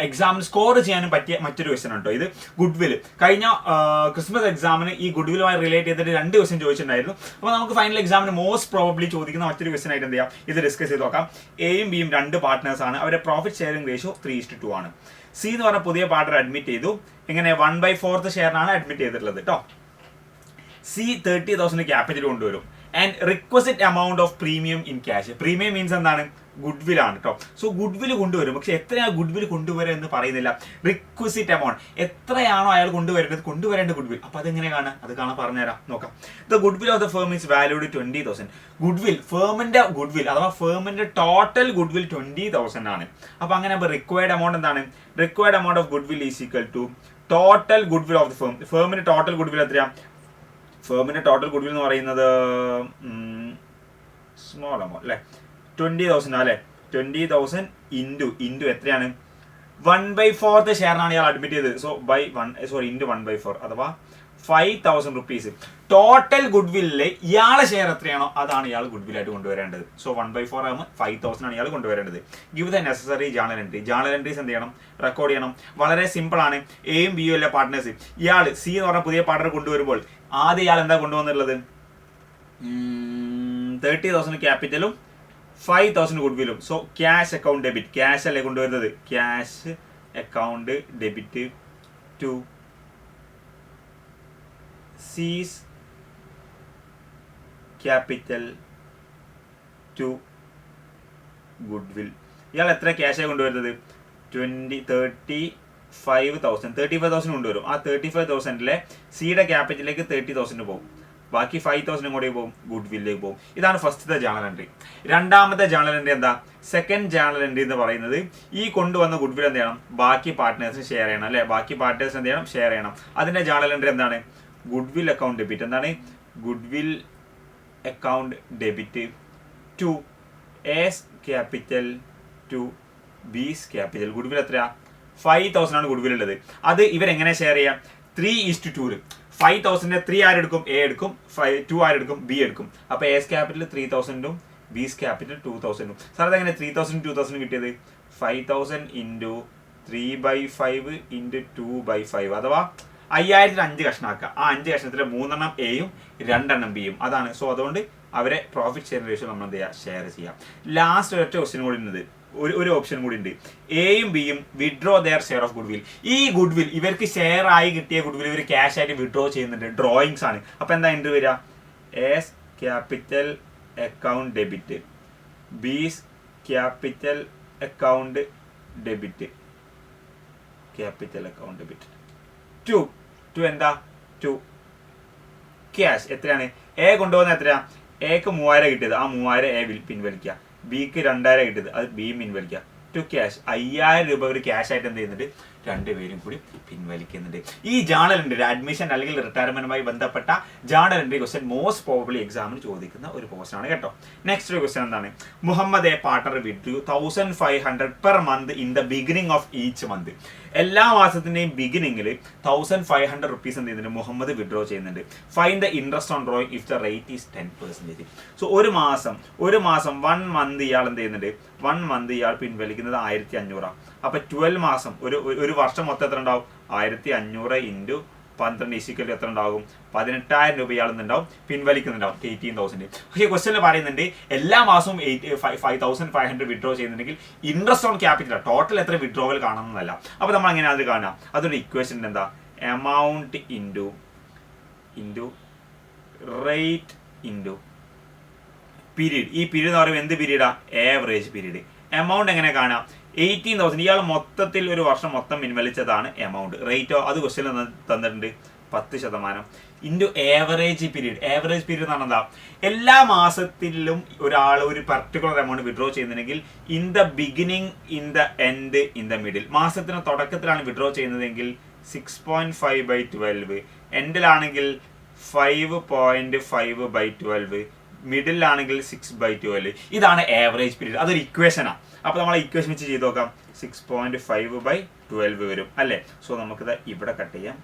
എക്സാമിന് സ്കോർ ചെയ്യാനും പറ്റിയ മറ്റൊരു ക്വസ്റ്റ്യൻ ഉണ്ടോ. ഇത് ഗുഡ്വിൽ. കഴിഞ്ഞ ക്രിസ്മസ് എക്സാമിന് ഈ ഗുഡ്വിലുമായി റിലേറ്റ് ചെയ്തിട്ട് 2 ക്വസ്റ്റ്യൻ ചോദിച്ചിട്ടുണ്ടായിരുന്നു. അപ്പോൾ നമുക്ക് ഫൈനൽ എക്സാമിന് മോസ്റ്റ് പ്രോബബ്ലി ചോദിക്കുന്ന മറ്റൊരു ക്വസ്റ്റ്യൻ ആയിട്ട് എന്ത് ചെയ്യാം, ഇത് ഡിസ്കസ് ചെയ്ത് നോക്കാം. എയും ബിയും 2 പാർട്ട്നേഴ്സ് ആണ്. അവരുടെ പ്രോഫിറ്റ് ഷെയറിംഗ് റേഷ്യോ 3:2 ആണ്. സി എന്ന് പറഞ്ഞ പുതിയ പാർട്ണർ അഡ്മിറ്റ് ചെയ്തു. ഇങ്ങനെ 1/4 ഷെയറിനാണ് അഡ്മിറ്റ് ചെയ്തിട്ടുള്ളത് കേട്ടോ. സി 30,000 ക്യാപിറ്റൽ കൊണ്ടുവരും and requisite amount of premium in cash. Premium means എന്താണ്, ഗുഡ്വിൽ ആണ് കേട്ടോ. സോ ഗുഡ്വിൽ കൊണ്ടുവരും, പക്ഷെ എത്രയാണ് ഗുഡ്വിൽ കൊണ്ടുവരിക എന്ന് പറയുന്നില്ല. റിക്വസിറ്റ് എമൗണ്ട് എത്രയാണോ അയാൾ കൊണ്ടുവരേണ്ട ഗുഡ്വിൽ, അപ്പൊ അതെങ്ങനെ കാണാം, അത് കാണാൻ പറഞ്ഞുതരാം, നോക്കാം. The goodwill of the firm is valued 20,000. Goodwill, ഫേമിന്റെ ഗുഡ്വിൽ അഥവാ ഫേമിന്റെ ടോട്ടൽ ഗുഡ്വിൽ 20,000 ആണ്. അപ്പൊ അങ്ങനെ റിക്വയർഡ് എമൗണ്ട് എന്താണ്, required amount of goodwill is equal to total goodwill of the firm. ഫേമിന്റെ ടോട്ടൽ ഗുഡ്വിൽ എത്രയാണ്, ഫേമിന്റെ ടോട്ടൽ ഗുഡ്വിൽ എന്ന് പറയുന്നത് സ്മോൾ എമൗണ്ട് അല്ലെ, 20,000 അല്ലെ. 20,000 ഇൻറ്റു എത്രയാണ്, 1/4 ഷെയറിനാണ് ഇയാൾ അഡ്മിറ്റ് ചെയ്തത്. സോ ഇൻറ്റു 1/4 അഥവാ 5,000 റുപ്പീസ്. ടോട്ടൽ ഗുഡ്വില്ലിലെ ഇയാളെ ഷെയർ എത്രയാണോ അതാണ് ഇയാൾ ഗുഡ്വില്ലായിട്ട് കൊണ്ടുവരേണ്ടത്. സോ 1/4 ആകുമ്പോൾ 5,000 ആണ് ഇയാൾ കൊണ്ടുവരേണ്ടത്. Give the necessary journal entry. Journal entries എന്ത് ചെയ്യണം, റെക്കോർഡ് ചെയ്യണം. വളരെ സിമ്പിൾ ആണ്. എയും ബിയും അല്ലെ പാർട്ട്നേഴ്സ്. ഇയാൾ സി എന്ന് പറഞ്ഞ പുതിയ പാർട്ണർ കൊണ്ടുവരുമ്പോൾ ആദ്യം ഇയാൾ എന്താ കൊണ്ടുവന്നുള്ളത്, 30,000 ക്യാപിറ്റലും 5,000 ഗുഡ്വില്ലും. So cash account debit, cash അല്ലേ കൊണ്ടുവരുന്നത്, cash account debit to C's capital to goodwill. ഇയാൾ എത്ര ക്യാഷാണ് കൊണ്ടുവരുന്നത്, 35,000 കൊണ്ടുവരും. ആ 35,000 സിയുടെ ക്യാപിറ്റലിലേക്ക് 30,000 പോകും. ബാക്കി 5,000 കൂടെ പോകും, ഗുഡ്വില്ലേക്ക് പോകും. ഇതാണ് ഫസ്റ്റത്തെ ജേണൽ എൻട്രി. രണ്ടാമത്തെ ജേണൽ എൻട്രി എന്താ, സെക്കൻഡ് ജേണൽ എൻട്രി എന്ന് പറയുന്നത് ഈ കൊണ്ടുവന്ന ഗുഡ്വിൽ എന്ത് ചെയ്യണം, ബാക്കി പാർട്ട്നേഴ്സിന് ഷെയർ ചെയ്യണം അല്ലെ. ബാക്കി പാർട്ട്നേഴ്സ് എന്ത് ചെയ്യണം, ഷെയർ ചെയ്യണം. അതിന്റെ ജേണൽ എൻട്രി എന്താണ്, ഗുഡ്വിൽ അക്കൗണ്ട് ഡെബിറ്റ്. എന്താണ്, goodwill account debit to S capital to B's capital. Goodwill എത്രയാ, 5,000 ആണ് ഗുഡ്വിൽ ഉള്ളത്. അത് ഇവരെങ്ങനെ ഷെയർ ചെയ്യാം, 3:2. 5,000 3 ആരെടുക്കും, എ എടുക്കും, 2 ആരെടുക്കും, ബി എടുക്കും. അപ്പൊ S capital 3,000 B's capital 2,000. Sir അതെങ്ങനെ 3,000 2,000 കിട്ടിയത്, 5,000 ഇൻറ്റു 3/5 ഇൻറ്റു 2/5 അഥവാ 5,000 5 കഷ്ണാക്കുക. ആ 5 കഷ്ണത്തിൽ 3 എയും 2 ബിയും. അതാണ്. സോ അതുകൊണ്ട് അവരെ പ്രോഫിറ്റ് ഷെയർ റേഷ്യോ നമ്മൾ എന്ത് ചെയ്യുക, ഷെയർ ചെയ്യാം. ലാസ്റ്റ് ഒരൊറ്റ ക്വസ്റ്റ്യൻ കൂടി ഉണ്ട്, ഒരു ഓപ്ഷൻ കൂടി ഉണ്ട്. എയും ബിയും withdraw there share of goodwill. ഈ ഗുഡ്വിൽ ഇവർക്ക് ഷെയർ ആയി കിട്ടിയ ഗുഡ്വിൽ ഇവർ ക്യാഷ് ആയിട്ട് വിഡ്രോ ചെയ്യുന്നുണ്ട്. ഡ്രോയിങ്സ് ആണ്. അപ്പൊ എന്താ എൻട്രി വരിക, S capital account debit, B's capital account debit, capital account debit to എന്താ, ടു ക്യാഷ്. എത്രയാണ്, എ കൊണ്ടുപോകുന്ന എത്രയാ, എക്ക് 3,000 കിട്ടിയത്. ആ 3,000 എ പിൻവലിക്കുക. ബിക്ക് 2,000 കിട്ടിയത്, അത് ബി പിൻവലിക്കുക. ടു ക്യാഷ് 5,000 രൂപ ഒരു ക്യാഷ് ആയിട്ട് എന്ത് ചെയ്യുന്നുണ്ട്, 2 പേരും കൂടി പിൻവലിക്കുന്നുണ്ട്. ഈ ജേണൽ എൻട്രി, അഡ്മിഷൻ അല്ലെങ്കിൽ റിട്ടയർമെന്റുമായി ബന്ധപ്പെട്ട journal entry question most probably എക്സാമിന് ചോദിക്കുന്ന ഒരു പോസ്റ്റ് ആണ് കേട്ടോ. നെക്സ്റ്റ് ഒരു ക്വസ്റ്റ്യൻ എന്താണ്, Muhammad a partner withdrew 1,500 per month in the beginning of each month. എല്ലാ മാസത്തിന്റെയും ബിഗിനിങ്ങിൽ 1,500 റുപ്പീസ് എന്ത് ചെയ്യുന്നുണ്ട്, മുഹമ്മദ് വിഡ്രോ ചെയ്യുന്നുണ്ട്. Find the interest on drawing if the rate is 10%. So ഒരു മാസം 1 മന്ത് ഇയാൾ എന്ത് ചെയ്യുന്നുണ്ട്, 1 മന്ത് ഇയാൾ പിൻവലിക്കുന്നത് 1,500. അപ്പൊ 12 മാസം, ഒരു വർഷം മൊത്തം എത്ര ഉണ്ടാവും, 1,500 ഇൻറ്റു 12 എത്ര ഉണ്ടാകും, 18,000 രൂപ ഇയാൾ ഉണ്ടാവും പിൻവലിക്കുന്നുണ്ടാവും, 18,000. പക്ഷേ ക്വസ്റ്റ്യനിൽ പറയുന്നുണ്ട് എല്ലാ മാസവും 5,500 വിഡ്രോ ചെയ്യുന്നുണ്ടെങ്കിൽ ഇൻട്രസ്റ്റ് ഓൺ ക്യാപിറ്റൽ ടോട്ടൽ എത്ര വിഡ്രോവൽ കാണുന്നതല്ല. അപ്പൊ നമ്മൾ അങ്ങനെ അത് കാണാം. അതൊരു ഇക്വേഷൻ എന്താ, amount into rate into period. ഈ പീരീഡ് എന്ന് പറയുമ്പോൾ എന്ത് പീരീഡാ, ആവറേജ് പീരീഡ്. എമൗണ്ട് എങ്ങനെ കാണാം, 18,000 ഇയാൾ മൊത്തത്തിൽ ഒരു വർഷം മൊത്തം പിൻവലിച്ചതാണ് എമൗണ്ട്. റേറ്റോ അത് ക്വസ്റ്റ്യൻ തന്നിട്ടുണ്ട് 10% into average period. Average period എന്ന് പറഞ്ഞാൽ എല്ലാ മാസത്തിലും ഒരാൾ ഒരു പർട്ടിക്കുലർ എമൗണ്ട് വിഡ്രോ ചെയ്യുന്നുണ്ടെങ്കിൽ in the beginning, in the end, in the middle. മാസത്തിന് തുടക്കത്തിലാണ് വിഡ്രോ ചെയ്യുന്നതെങ്കിൽ 6.5/12, എൻഡിലാണെങ്കിൽ 5.5/12, മിഡിലാണെങ്കിൽ 6/12. ഇതാണ് ആവറേജ് പീരീഡ്. അതൊരു ഇക്വേഷനാണ്. അപ്പോൾ നമ്മൾ ഇക്വേഷൻ വെച്ച് ചെയ്ത് നോക്കാം. 6.5/12 വരും അല്ലേ. സോ നമുക്കിത് ഇവിടെ കട്ട് ചെയ്യാം.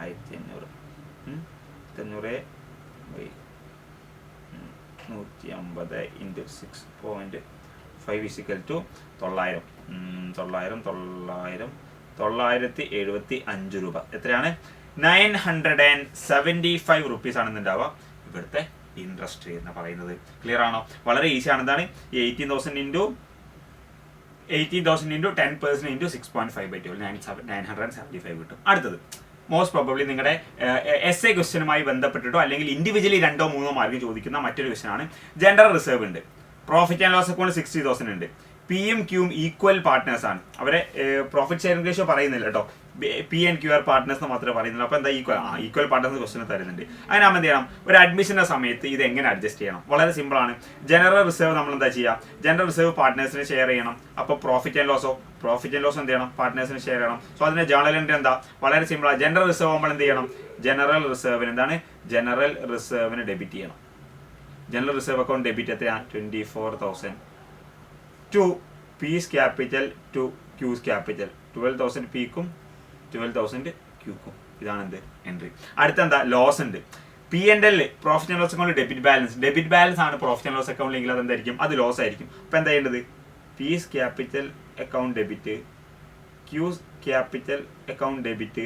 1500 150 × 6.5 = 975 രൂപ. എത്രയാണ്? 975 റുപ്പീസ് ആണ് ഉണ്ടാവുക ഇവിടുത്തെ ഇൻട്രസ്റ്റ് എന്ന് പറയുന്നത്. ക്ലിയർ ആണോ? വളരെ ഈസി ആണ്. എന്താണ് ഈ 18,000 × 10% × 6.5/12 975 കിട്ടും. അടുത്തത് മോസ്റ്റ് പ്രോബബ്ലി നിങ്ങളുടെ എസ് എ ക്വസ്റ്റ്യനുമായി ബന്ധപ്പെട്ടിട്ടോ അല്ലെങ്കിൽ ഇൻഡിവിജ്വലി 2-3 മാർക്ക് ചോദിക്കുന്ന മറ്റൊരു ക്വസ്റ്റ്യൻ ആണ്. ജനറൽ റിസർവ് ഉണ്ട്, പ്രോഫിറ്റ് ആൻഡ് ലോസ് അക്കൗണ്ട് 60,000 ഉണ്ട്, പിയും ക്യൂയും ഈക്വൽ പാർട്ട്നേഴ്സ് ആണ്. അവരെ പ്രോഫിറ്റ് ഷെയറിംഗ് റേഷ്യോ പറയുന്നില്ല കേട്ടോ, P and Q are partners എന്ന് മാത്രമേ പറയുന്നുള്ളൂ. അപ്പോൾ എന്താ ഈക്വൽ പാർട്ട്നേഴ്സ് ക്വസ്റ്റ്യൻ തരുന്നുണ്ട്. അതിനാകുമ്പോൾ എന്ത് ചെയ്യണം? ഒരു അഡ്മിഷൻ്റെ സമയത്ത് ഇത് എങ്ങനെ അഡ്ജസ്റ്റ് ചെയ്യണം? വളരെ സിമ്പിൾ ആണ്. ജനറൽ റിസർവ് നമ്മൾ എന്താ ചെയ്യുക? ജനറൽ റിസർവ് പാർട്ട്നേഴ്സിന് ഷെയർ ചെയ്യണം. അപ്പോൾ പ്രോഫിറ്റ് ആൻഡ് ലോസ് എന്ത് ചെയ്യണം? പാർട്ട്നേഴ്സിന് ഷെയർ ചെയ്യണം. സോ അതിന്റെ ജേർണൽ എൻട്രി എന്താ? വളരെ സിമ്പിൾ ആണ്. ജനറൽ റിസർവ് നമ്മൾ എന്ത് ചെയ്യണം? ജനറൽ റിസർവിന് എന്താണ്? ജനറൽ റിസർവിന് ഡെബിറ്റ് ചെയ്യണം. ജനറൽ റിസർവ് അക്കൗണ്ട് ഡെബിറ്റ് എത്രയാണ്? 24,000 to P's capital to Q's capital 12,000 പിക്കും 12,000 ക്യൂക്കും. ഇതാണ് എന്ത്? എൻട്രി. അടുത്തെന്താ? ലോസ് ഉണ്ട്. P and L profit and loss account debit balance ആണ് പ്രോഫിറ്റ് ആൻഡ് ലോസ് അക്കൗണ്ടിലെങ്കിൽ അത് എന്തായിരിക്കും? അത് ലോസ് ആയിരിക്കും. അപ്പോൾ എന്താ ചെയ്യേണ്ടത്? P's capital account debit Q's capital account debit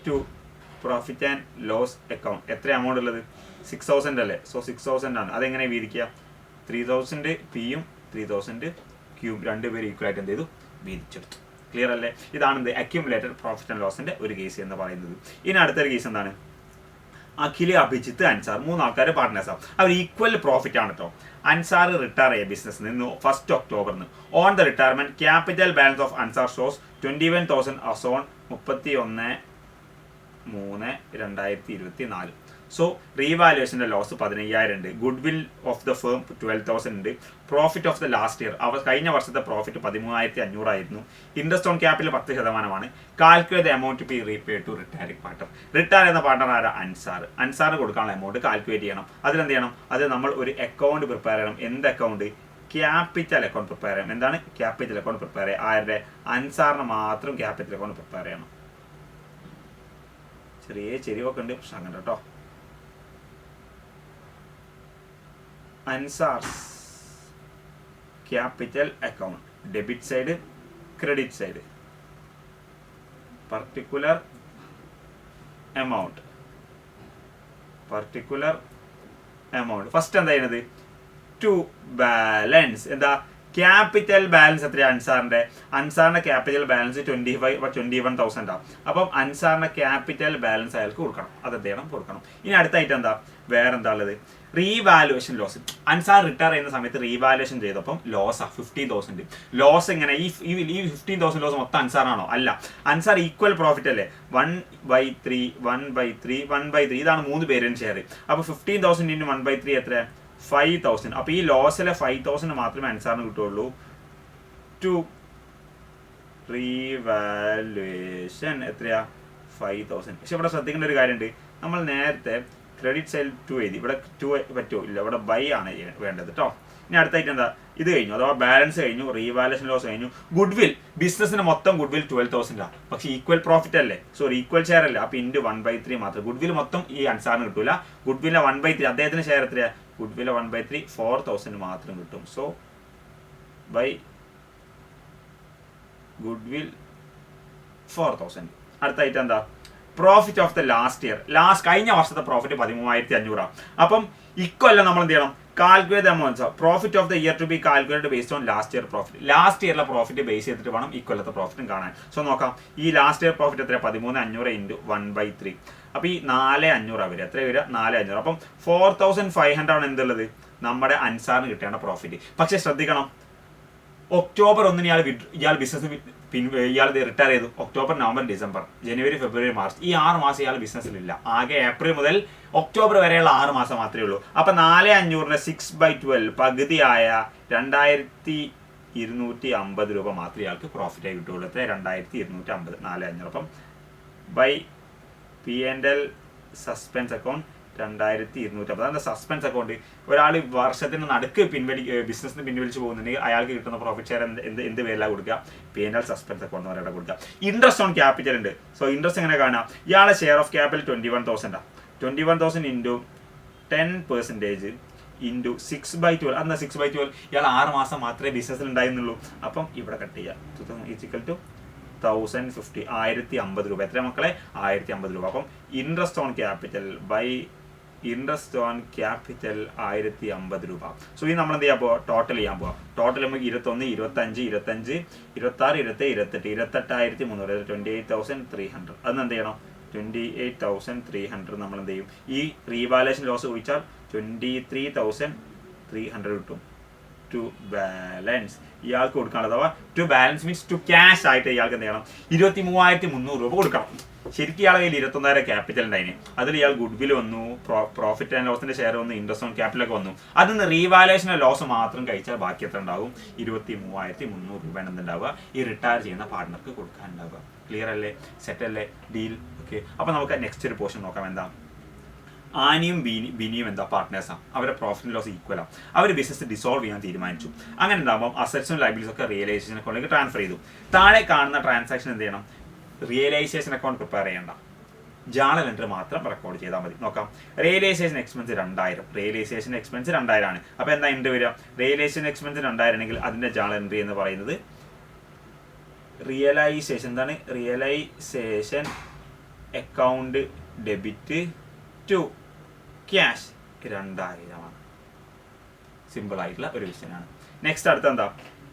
to profit and loss account. എത്ര എമൗണ്ട് ഉള്ളത്? 6,000 അല്ലേ. സോ 6,000 ആണ്. അതെങ്ങനെ വീതിക്കുക? 3,000 പിയും 3,000 ക്യൂബ് രണ്ടുപേരും ഈക്വൽ ആയിട്ട് എന്ത് ചെയ്തു? വീതിച്ചെടുത്തു. ക്ലിയർ അല്ലേ? ഇതാണ് എന്ത്? അക്യുമുലേറ്റഡ് പ്രോഫിറ്റ് ആൻഡ് ലോസിന്റെ ഒരു കേസ് എന്ന് പറയുന്നത്. ഇനി അടുത്തൊരു കേസ് എന്താണ്? അഖില്, അഭിജിത്ത്, അൻസാർ 3 ആൾക്കാർ പാർട്ട്നേഴ്സാണ്. അവർ ഈക്വൽ പ്രോഫിറ്റ് ആണ് കേട്ടോ. അൻസാർ റിട്ടയർ ചെയ്യ ബിസിനസ് നിന്ന് 1 ഒക്ടോബറിന്. On the retirement capital balance of Ansar shows 21,000 as on 31/3/2024. So റീവാലുവേഷൻ്റെ ലോസ് 15,000 ഉണ്ട്. Goodwill of the firm 12,000 ഉണ്ട്. Profit of the last year കഴിഞ്ഞ വർഷത്തെ പ്രോഫിറ്റ് 13,500 ആയിരുന്നു. Interest on capital 10%. Calculate the amount to be repaid to retiring partner. Retire ചെയ്യുന്ന partner ആരാ? അൻസാർ കൊടുക്കാനുള്ള amount calculate ചെയ്യണം. അതിലെന്ത് ചെയ്യണം? അത് നമ്മൾ ഒരു അക്കൗണ്ട് പ്രിപ്പയർ ചെയ്യണം. എന്ത് അക്കൗണ്ട്? ക്യാപിറ്റൽ അക്കൗണ്ട് പ്രിപ്പയർ ചെയ്യണം. എന്താണ്? ക്യാപിറ്റൽ അക്കൗണ്ട് പ്രിപ്പയർ ചെയ്യുക. ആരുടെ? അൻസാറിന് മാത്രം ക്യാപിറ്റൽ അക്കൗണ്ട് പ്രിപ്പയർ ചെയ്യണം. ചെറിയ ചെരിവൊക്കെ ഉണ്ട്, പക്ഷെ അങ്ങനെ കേട്ടോ. Ansar's capital account debit side, credit side, particular amount. First എന്താ ചെയ്യുന്നത്? To balance. എന്താ? ക്യാപിറ്റൽ ബാലൻസ് എത്രയാണ് അൻസാറിന്റെ ക്യാപിറ്റൽ ബാലൻസ് 21,000 ആണ്. അപ്പം അൻസാറിന്റെ ക്യാപിറ്റൽ ബാലൻസ് അയാൾക്ക് കൊടുക്കണം. അത് എന്ത് കൊടുക്കണം. ഇനി അടുത്തായിട്ട് എന്താ? വേറെന്താ ഉള്ളത്? Revaluation loss. അൻസാർ റിട്ടയർ ചെയ്യുന്ന സമയത്ത് റീവാലുവേഷൻ ചെയ്തപ്പം ലോസാണ് 15,000. ലോസ് എങ്ങനെ? ഈ 15,000 ലോസ് മൊത്തം അൻസാറാണോ? അല്ല. അൻസാർ ഈക്വൽ പ്രോഫിറ്റ് അല്ലേ? 1/3 ഇതാണ് 3 പേരും ഷെയർ. അപ്പോൾ 15,000 × 1/3 എത്ര? 5,000. അപ്പോൾ ഈ ലോസിലെ 5,000 മാത്രമേ അൻസാറിന് കിട്ടുള്ളൂ. ടു റീവാലുവേഷൻ എത്രയാ? 5,000. പക്ഷെ ഇവിടെ ശ്രദ്ധിക്കേണ്ട ഒരു കാര്യമുണ്ട്. നമ്മൾ നേരത്തെ ക്രെഡിറ്റ് സൈഡ് 2 എഴുതി. ഇവിടെ 2 പറ്റുമോ? ഇല്ല. ഇവിടെ ബൈ ആണ് വേണ്ടത് കേട്ടോ. ഇനി അടുത്തായിട്ട് എന്താ? ഇത് കഴിഞ്ഞു, അഥവാ ബാലൻസ് കഴിഞ്ഞു, റീവാലുവേഷൻ ലോസ് കഴിഞ്ഞു. ഗുഡ് വിൽ, ബിസിനസിന് മൊത്തം ഗുഡ് വിൽ 12,000 ആണ്. പക്ഷേ ഈക്വൽ പ്രോഫിറ്റ് അല്ലേ? സോറി, ഈക്വൽ ഷെയർ അല്ലേ? അപ്പോൾ ഇൻറ്റു 1/3 മാത്രം. ഗുഡ് വിൽ മൊത്തം ഈ അൻസാറിന് കിട്ടൂല. ഗുഡ് വില്ലെ 1/3 അദ്ദേഹത്തിന് ഷെയർ എത്രയാ? ഗുഡ് വില്ലെ 1/3 4,000 മാത്രം കിട്ടും. So bye good will 4,000. അടുത്തായിട്ട് എന്താ? Profit of the last year. കഴിഞ്ഞ വർഷത്തെ പ്രോഫിറ്റ് 13,500 ആണ്. അപ്പം ഇക്കൊല്ലം നമ്മൾ എന്ത് ചെയ്യണം? Calculate the amounts. Profit of the year to be calculated based on last year profit. Last ഇയറിലെ പ്രോഫിറ്റ് ബേസ് ചെയ്തിട്ട് വേണം ഇക്കൊല്ലത്തെ പ്രോഫിറ്റും കാണാൻ. സോ നോക്കാം. ഈ ലാസ്റ്റ് ഇയർ പ്രോഫിറ്റ് എത്ര? 13,500 × 1/3. അപ്പോൾ ഈ 4,500 വരിക. എത്ര വരിക? 4,500. അപ്പം 4,500 ആണ് എന്തുള്ളത്? നമ്മുടെ അൻസാറിന് കിട്ടേണ്ട പ്രോഫിറ്റ്. പക്ഷെ ശ്രദ്ധിക്കണം, ഒക്ടോബർ 1 ഇയാൾ ബിസിനസ് ഇയാൾ റിട്ടയർ ചെയ്തു. ഒക്ടോബർ, നവംബർ, ഡിസംബർ, ജനുവരി, ഫെബ്രുവരി, മാർച്ച്, ഈ 6 മാസം ഇയാൾ ബിസിനസ്സിലില്ല. ആകെ ഏപ്രിൽ മുതൽ ഒക്ടോബർ വരെയുള്ള 6 മാസം മാത്രമേ ഉള്ളൂ. അപ്പം 4,500 6/12 പകുതിയായ 2,250 രൂപ മാത്രമേ ഇയാൾക്ക് പ്രോഫിറ്റായി കിട്ടുള്ളൂ. 2,250, 4,500. അപ്പം by P and L suspense account 2250. അതാണ് സസ്പെൻസ് അക്കൗണ്ട്. ഒരാൾ വർഷത്തിന് നടുക്ക് ബിസിനസ്സിന് പിൻവലിച്ച് പോകുന്നുണ്ടെങ്കിൽ അയാൾക്ക് കിട്ടുന്ന പ്രോഫിറ്റ് ഷെയർ എന്ത് പേരിലാണ് കൊടുക്കുക? P&L സസ്പെൻസ് അക്കൗണ്ട് എന്ന് പറയുന്നത് കൊടുക്കുക. ഇൻട്രസ്റ്റ് ഓൺ ക്യാപിറ്റൽ ഉണ്ട്. സോ ഇൻട്രസ്റ്റ് എങ്ങനെ കാണാം? ഇയാളെ share of capital 21,000 21,000 into 10% into 6/12. അന്ന് 6/12 ഇയാൾ 6 മാസം മാത്രമേ ബിസിനസ്സിൽ ഉണ്ടായിരുന്നുള്ളൂ. അപ്പം ഇവിടെ കട്ട് ചെയ്യാം. 1050 1,050 രൂപ. എത്ര മക്കളെ? 1,050 രൂപ. അപ്പം interest on capital by interest on capital 1,050 രൂപ. സോ ഇത് നമ്മൾ എന്ത് ചെയ്യാൻ പോവാം? ടോട്ടൽ ചെയ്യാൻ പോവാം. ടോട്ടൽ നമുക്ക് 21, 25, 25, 26, 27, 28, 28,300 28,300. അന്ന് എന്ത് ചെയ്യണം? 28,300 നമ്മൾ എന്ത് ചെയ്യും? ഈ റീവാലുവേഷൻ ലോസ് ചോദിച്ചാൽ 23,300 കിട്ടും. ടു ബാലൻസ് ഇയാൾക്ക് കൊടുക്കാനുള്ളത്. അഥവാ to balance means to cash ആയിട്ട് ഇയാൾക്ക് എന്ത് ചെയ്യണം? 23,300 രൂപ കൊടുക്കണം. ശരിക്കും ഇയാളെ കയ്യിൽ 21,000 ക്യാപിറ്റൽ ഉണ്ടായിന്. അതിൽ ഇയാൾ ഗുഡ് വിൽ വന്നു, പ്രോഫിറ്റ് ആൻഡ് ലോസിന്റെ ഷെയർ വന്നു, ഇൻട്രസ്റ്റ് ഓൺ ക്യാപിറ്റലൊക്കെ വന്നു. അതിന്ന് റീവാലുവേഷൻ ലോസ് മാത്രം കഴിച്ചാൽ ബാക്കി എത്ര ഉണ്ടാവും? 23,300 രൂപ എന്തുണ്ടാവുക? ഈ റിട്ടയർ ചെയ്യുന്ന പാർട്ട്ണർക്ക് കൊടുക്കാനുണ്ടാവുക. ക്ലിയർ അല്ലേ? സെറ്റ് അല്ലേ? ഡീൽ? ഓക്കെ. അപ്പൊ നമുക്ക് നെക്സ്റ്റ് ഒരു പോർഷൻ നോക്കാം. എന്താ? ആനിയും ബിനിയും എന്താ? പാർട്ട്നേഴ്സാണ്. അവരുടെ പ്രോഫിറ്റ് ആൻഡ് ലോസ് ഈക്വലാണ്. അവർ ബിസിനസ് ഡിസോൾവ് ചെയ്യാൻ തീരുമാനിച്ചു. അങ്ങനെ ഉണ്ടാകുമ്പോൾ അസറ്റ്സും ലയബിലിറ്റീസും ഒക്കെ റിയലൈസേഷൻ അക്കൗണ്ടിലേക്ക് ട്രാൻസ്ഫർ ചെയ്തു. താഴെ കാണുന്ന ട്രാൻസാക്ഷൻ എന്ത് ചെയ്യണം? റിയലൈസേഷൻ അക്കൗണ്ട് പ്രിപ്പയർ ചെയ്യേണ്ട, ജേണൽ എൻട്രി മാത്രം റെക്കോർഡ് ചെയ്താൽ മതി. നോക്കാം. Realisation expense 2,000. റിയലൈസേഷൻ എക്സ്പെൻസ് 2,000 ആണ്. അപ്പോൾ എന്താ എൻട്രി വരിക? റിയലൈസേഷൻ എക്സ്പെൻസ് 2,000 ആണെങ്കിൽ അതിന്റെ ജേണൽ എൻട്രി എന്ന് പറയുന്നത് റിയലൈസേഷൻ. എന്താണ്? Realisation account debit to cash 2,000 ആണ്. സിമ്പിൾ ആയിട്ടുള്ള ഒരു വിഷയമാണ്. നെക്സ്റ്റ് അടുത്ത എന്താ?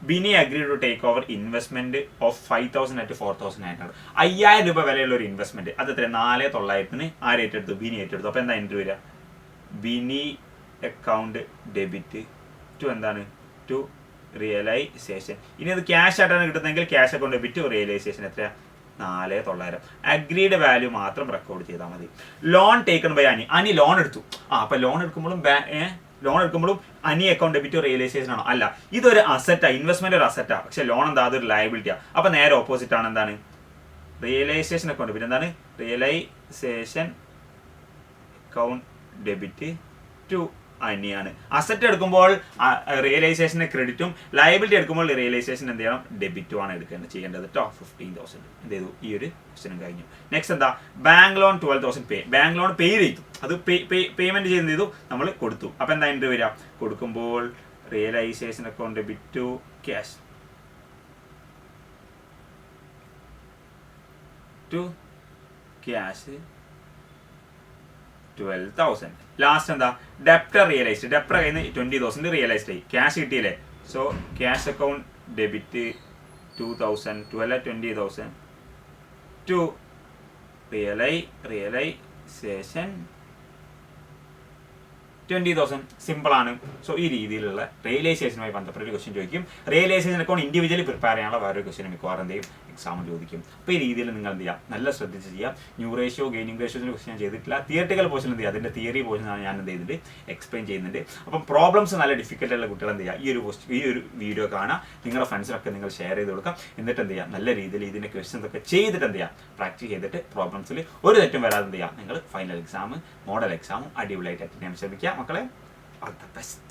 Bini agree to take over investment of 5,000 at 4,900. 5,000 രൂപ വിലയുള്ള ഒരു ഇൻവെസ്റ്റ്മെന്റ്. അത് എത്ര? 4,900 ആര് ഏറ്റെടുത്തു? ബിനി ഏറ്റെടുത്തു. അപ്പൊ എന്താ എൻട്രി വരിക? ബിനി അക്കൗണ്ട് ഡെബിറ്റ് ടു എന്താണ്? To realisation. ഇനി അത് ക്യാഷ് ആയിട്ടാണ് കിട്ടുന്നതെങ്കിൽ ക്യാഷ് അക്കൗണ്ട് ഡെബിറ്റ് റിയലൈസേഷൻ എത്രയാ? 4,900. അഗ്രീഡ് വാല്യൂ മാത്രം റെക്കോർഡ് ചെയ്താൽ മതി. Loan taken by Ani loan എടുത്തു. അപ്പൊ ലോൺ എടുക്കുമ്പോഴും അനി അക്കൗണ്ട് ഡെബിറ്റ് റിയലൈസേഷൻ ആണോ? അല്ല, ഇതൊരു അസറ്റാ. ഇൻവെസ്റ്റ്മെന്റ് ഒരു അസറ്റാ. പക്ഷെ ലോൺ എന്താ? അതൊരു ലയബിലിറ്റിയാ. അപ്പൊ നേരെ ഓപ്പോസിറ്റ് ആണ്. എന്താണ്? Realisation account debit. എന്താണ്? റിയലൈസേഷൻ അക്കൗണ്ട് ഡെബിറ്റ് ടു അനിയാണ്. അസറ്റ് എടുക്കുമ്പോൾ റിയലൈസേഷന് ക്രെഡിറ്റും, ലയബിലിറ്റി എടുക്കുമ്പോൾ റിയലൈസേഷൻ എന്ത് ചെയ്യണം? ഡെബിറ്റും ആണ് ചെയ്യേണ്ടത് കേട്ടോ. 15,000 എന്ത് ചെയ്തു? ഈ ഒരു ക്വസ്റ്റ്യനും കഴിഞ്ഞു. നെക്സ്റ്റ് എന്താ? ബാങ്ക് ലോൺ 12,000 പേ. ബാങ്ക് ലോൺ പേ ചെയ്തു. അത് പേയ്മെന്റ് ചെയ്തു, നമ്മൾ കൊടുത്തു. അപ്പൊ എന്താ എൻട്രി വരിക? കൊടുക്കുമ്പോൾ realisation account debit to cash to cash 12,000. Last എന്താ? Debtor realised. ഡെപ്റ്റർ കയ്യിൽ നിന്ന് 20,000 റിയലൈസ്ഡ് ആയി. ക്യാഷ് കിട്ടിയില്ലേ? So cash account debit 2,000 12 20,000 to realisation 20,000. Simple ആണ്. സോ ഈ രീതിയിലുള്ള റിയലൈസേഷനുമായി ബന്ധപ്പെട്ട ഒരു ക്വസ്റ്റ്യൻ ചോദിക്കും. റിയലൈസേഷൻ അക്കൗണ്ട് ഇൻഡിവിജ്വലി പ്രിപ്പയർ ചെയ്യാനുള്ള വേറൊരു ക്വസ്റ്റ്യൻ മിക്കവാറും എന്ത് ചെയ്യും? എക്സാമിൽ ചോദിക്കും. അപ്പോൾ ഈ രീതിയിൽ നിങ്ങൾ എന്ത് ചെയ്യുക? നല്ല ശ്രദ്ധിച്ച് ചെയ്യുക. ന്യൂ റേഷ്യോ, ഗെയിനിങ് റേഷ്യോസിനെ കുറിച്ച് ഞാൻ ചെയ്തിട്ടില്ല. തിയറിറ്റിക്കൽ പോർഷൻ എന്ത് ചെയ്യുക? അതിൻ്റെ തിയറി പോർഷനാണ് ഞാൻ എന്ത് ചെയ്തിട്ട് എക്സ്പ്ലെയിൻ ചെയ്യുന്നുണ്ട്. അപ്പം പ്രോബ്ലംസ് നല്ല ഡിഫിക്കൽട്ട് ഉള്ള കുട്ടികൾ എന്ത് ചെയ്യുക? ഈ ഒരു വീഡിയോ കാണാം. നിങ്ങളുടെ ഫ്രണ്ട്സിനൊക്കെ നിങ്ങൾ ഷെയർ ചെയ്ത് കൊടുക്കാം. എന്നിട്ട് എന്ത് ചെയ്യുക? നല്ല രീതിയിൽ ഇതിൻ്റെ ക്വസ്റ്റ്യൻസ് ഒക്കെ ചെയ്തിട്ട് എന്ത് ചെയ്യുക? പ്രാക്ടീസ് ചെയ്തിട്ട് പ്രോബ്ലംസിൽ ഒരു തെറ്റും വരാതെ എന്ത് ചെയ്യുക? നിങ്ങൾ ഫൈനൽ എക്സാം, മോഡൽ എക്സാമും അടിപൊളിയായിട്ട് അറ്റൻഡ് ചെയ്യാൻ ശ്രമിക്കുക മക്കളെ. All the best.